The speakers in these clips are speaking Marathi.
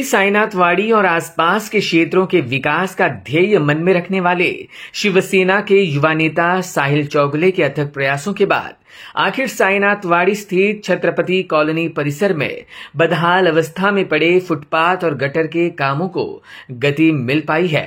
साईनाथवाड़ी और आसपास के क्षेत्रों के विकास का ध्येय मन में रखने वाले शिवसेना के युवा नेता साहिल चौगुले के अथक प्रयासों के बाद आखिर साईनाथवाड़ी स्थित छत्रपति कॉलोनी परिसर में बदहाल अवस्था में पड़े फुटपाथ और गटर के कामों को गति मिल पाई है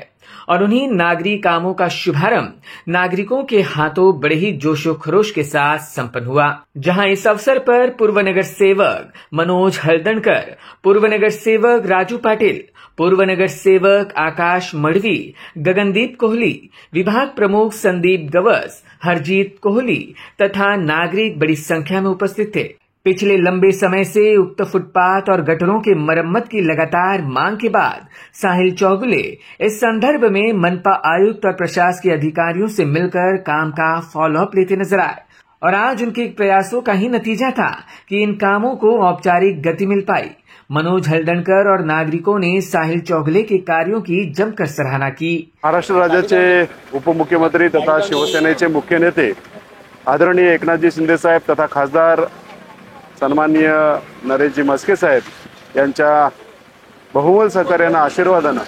और उन्हीं नागरिक कामों का शुभारंभ नागरिकों के हाथों बड़े ही जोशो खरोश के साथ संपन्न हुआ, जहां इस अवसर पर पूर्व नगर सेवक मनोज हल्दणकर, पूर्व नगर सेवक राजू पाटिल, पूर्व नगर सेवक आकाश मड़वी, गगनदीप कोहली, विभाग प्रमुख संदीप गवस, हरजीत कोहली तथा नागरिक बड़ी संख्या में उपस्थित थे। पिछले लंबे समय से उक्त फुटपाथ और गटरों के मरम्मत की लगातार मांग के बाद साहिल चौगुले इस संदर्भ में मनपा आयुक्त और प्रशासकीय अधिकारियों से मिलकर काम का फॉलोअप लेते नजर आए और आज उनके प्रयासों का ही नतीजा था कि इन कामों को औपचारिक गति मिल पाई। मनोज हल्दणकर और नागरिकों ने साहिल चौगुले के कार्यों की जमकर सराहना की। महाराष्ट्र राज्याचे उपमुख्यमंत्री तथा शिवसेनेचे मुख्य नेते आदरणीय एकनाथजी शिंदे साहेब तथा खासदार सन्माननीय नरेशजी म्हस्के साहेब यांच्या बहुमोल सहकार्यानं आशीर्वादानं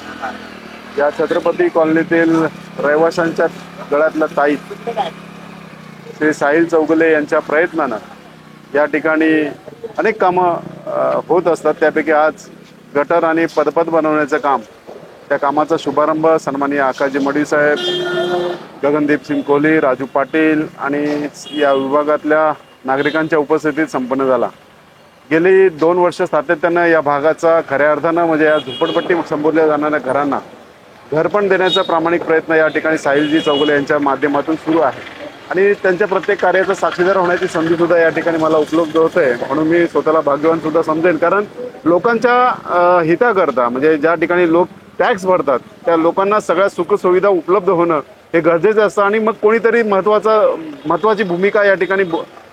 या छत्रपती कॉलनीतील रहिवाशांच्या गळ्यातला ताईत श्री साहिल चौगुले यांच्या प्रयत्नानं या ठिकाणी अनेक कामं होत असतात। त्यापैकी आज गटर आणि पदपथ बनवण्याचं काम, त्या कामाचा शुभारंभ सन्माननीय आकाशजी मडवी साहेब, गगनदीप सिंग कोहली, राजू पाटील आणि या विभागातल्या नागरिकांच्या उपस्थितीत संपन्न झाला। गेली 2 वर्ष सातत्यानं या भागाचा खऱ्या अर्थानं म्हणजे या झोपडपट्टी संबोधल्या जाणाऱ्या घरांना घर पण देण्याचा प्रामाणिक प्रयत्न या ठिकाणी साहिलजी चौगुले यांच्या माध्यमातून सुरू आहे आणि त्यांच्या प्रत्येक कार्याचा साक्षीदार होण्याची संधी सुद्धा या ठिकाणी मला उपलब्ध होते, म्हणून मी स्वतःला भाग्यवान सुद्धा समजेन। कारण लोकांच्या हिताकरता म्हणजे ज्या ठिकाणी लोक टॅक्स भरतात त्या लोकांना सगळ्या सुखसुविधा उपलब्ध होणं हे गरजेचं असतं आणि मग कोणीतरी महत्त्वाची भूमिका या ठिकाणी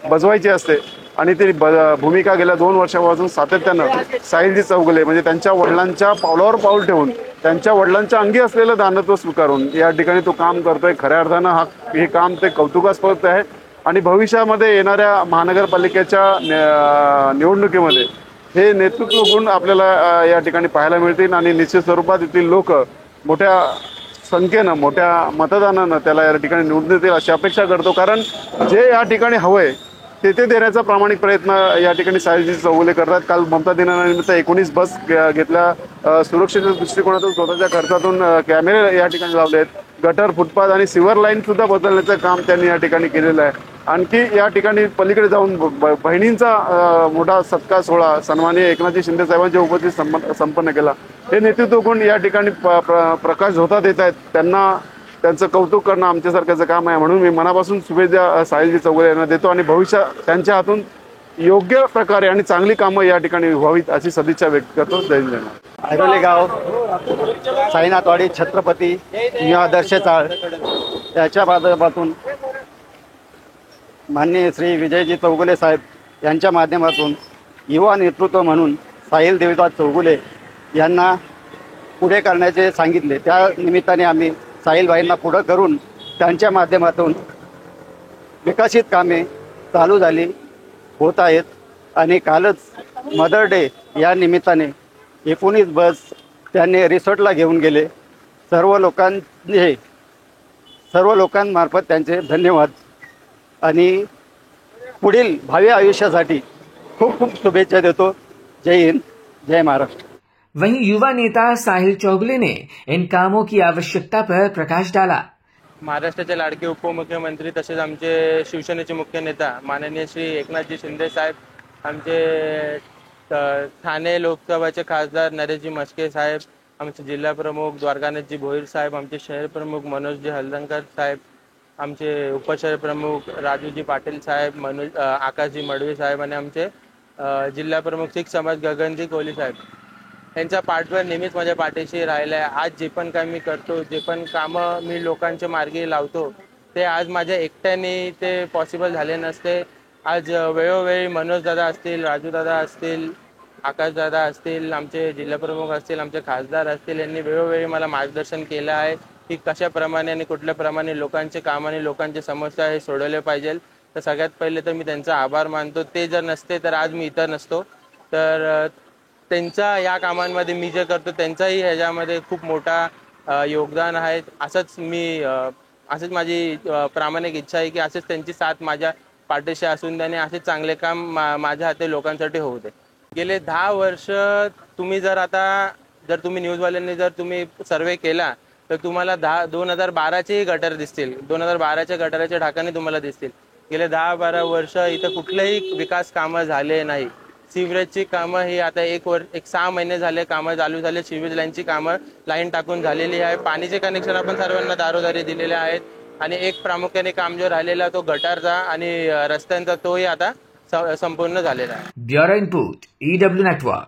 बजवायची असते आणि ती भूमिका गेल्या 2 वर्षापासून सातत्यानं साहिलजी चौगुले म्हणजे त्यांच्या वडिलांच्या पावलावर पाऊल ठेवून त्यांच्या वडिलांच्या अंगी असलेलं दानत्व स्वीकारून या ठिकाणी तो काम करतोय। खऱ्या अर्थानं हे काम ते कौतुकास्पद आहे आणि भविष्यामध्ये येणाऱ्या महानगरपालिकेच्या निवडणुकीमध्ये हे नेतृत्व गुण आपल्याला या ठिकाणी पाहायला मिळतील आणि निश्चित स्वरूपात येथील लोक मोठ्या संख्येनं मोठ्या मतदानानं त्याला या ठिकाणी निवडून देतील अशी अपेक्षा करतो। कारण जे या ठिकाणी हवंय ते देण्याचा प्रामाणिक प्रयत्न या ठिकाणी साहिलजी चौगुले करतात। काल ममता दिनानिमित्त 19 बस घेतल्या, सुरक्षेच्या दृष्टिकोनातून स्वतःच्या खर्चातून कॅमेरे या ठिकाणी लावले आहेत, गटर फुटपाथ आणि सिवर लाईन सुद्धा बदलण्याचं काम त्यांनी या ठिकाणी केलेलं आहे। आणखी या ठिकाणी पलीकडे जाऊन बहिणींचा मोठा सत्कार सोहळा सन्माननीय एकनाथजी शिंदे साहेबांच्या उपस्थितीत संपन्न केला। हे नेतृत्व गुण या ठिकाणी प्रकाश होतात येत आहेत, त्यांचं कौतुक करणं आमच्यासारख्याचं काम आहे, म्हणून मी मनापासून शुभेच्छा साहिलजी चौगुले यांना देतो आणि भविष्यात त्यांच्या हातून योग्य प्रकारे आणि चांगली कामं या ठिकाणी व्हावीत अशी सदिच्छा व्यक्त करतो। जय हिंद। ऐरोली गाव, साईनाथवाडी, छत्रपती आदर्श चाळ याच्या माध्यमातून माननीय श्री विजयजी चौगुले साहेब यांच्या माध्यमातून युवा नेतृत्व म्हणून साहिल देवदास चौगुले यांना पुढे करण्याचे सांगितले। त्या निमित्ताने आम्ही साहिलभाईंना पुढे करून त्यांच्या माध्यमातून विकसित कामे चालू झाली होत आहेत आणि कालच मदर डे या निमित्ताने 19 बस त्यांनी रिसॉर्टला घेऊन गेले। सर्व लोकांमार्फत त्यांचे धन्यवाद आणि पुढील भावी आयुष्यासाठी खूप खूप शुभेच्छा देतो। जय हिंद, जय महाराष्ट्र। वहीं युवा नेता साहिल चौगुले ने इन कामों की आवश्यकता पर प्रकाश डाला। महाराष्ट्राचे लाडके उपमुख्यमंत्री तसेच आमचे शिवसेनेचे मुख्य नेता माननीय श्री एकनाथजी शिंदे साहेब, आमचे ठाणे लोकसभाचे खासदार नरेशजी म्हस्के साहेब, आमचे जिल्हा प्रमुख द्वारकानाथजी भोईर साहेब, आमचे शहर प्रमुख मनोजजी हल्दणकर साहेब, आमचे उपशहर प्रमुख राजूजी पाटील साहेब, आकाशजी मडवी साहेब आणि आमचे जिल्हा प्रमुख शीख समाज गगनजी कोहली साहेब यांच्या पाठबळ नेहमीच माझ्या पाठीशी राहिलं आहे। आज जे पण काम मी करतो, जे पण कामं मी लोकांच्या मार्गी लावतो ते आज माझ्या एकट्याने ते पॉसिबल झाले नसते। आज वेळोवेळी मनोज दादा असतील, राजू दादा असतील, आकाश दादा असतील, आमचे जिल्हाप्रमुख असतील, आमचे खासदार असतील, यांनी वेळोवेळी मला मार्गदर्शन केलं आहे की कशाप्रमाणे आणि कुठल्या प्रमाणे लोकांचे काम आणि लोकांचे समस्या हे सोडवले पाहिजे। तर सगळ्यात पहिले तर मी त्यांचा आभार मानतो। ते जर नसते तर आज मी इथं नसतो। तर त्यांचा या कामांमध्ये मी जे करतो त्यांचाही ह्याच्यामध्ये खूप मोठा योगदान आहे. असंच माझी प्रामाणिक इच्छा आहे की असंच त्यांची साथ माझ्या पाठीशी असून त्याने असे चांगले काम माझ्या हाते लोकांसाठी होऊ दे. गेले 10 वर्ष तुम्ही जर तुम्ही न्यूजवाल्यांनी जर तुम्ही सर्वे केला तर तुम्हाला 2012चे गटर दिसतील. 2012च्या गटाराच्या ढाकाने तुम्हाला दिसतील. गेले 10-12 वर्ष इथं कुठलेही विकास कामं झाले नाही. सिवरेजची कामं ही आता 6 महिने झाले कामं चालू झाले. सिवरेज लाईनची कामं लाईन टाकून झालेली आहे. पाणीचे कनेक्शन आपण सर्वांना दारोदारी दिलेले आहेत. आणि एक प्रामुख्याने काम जो राहिलेला तो गटारचा आणि रस्त्यांचा तोही आता संपूर्ण झालेला आहे. Bureau input EW network.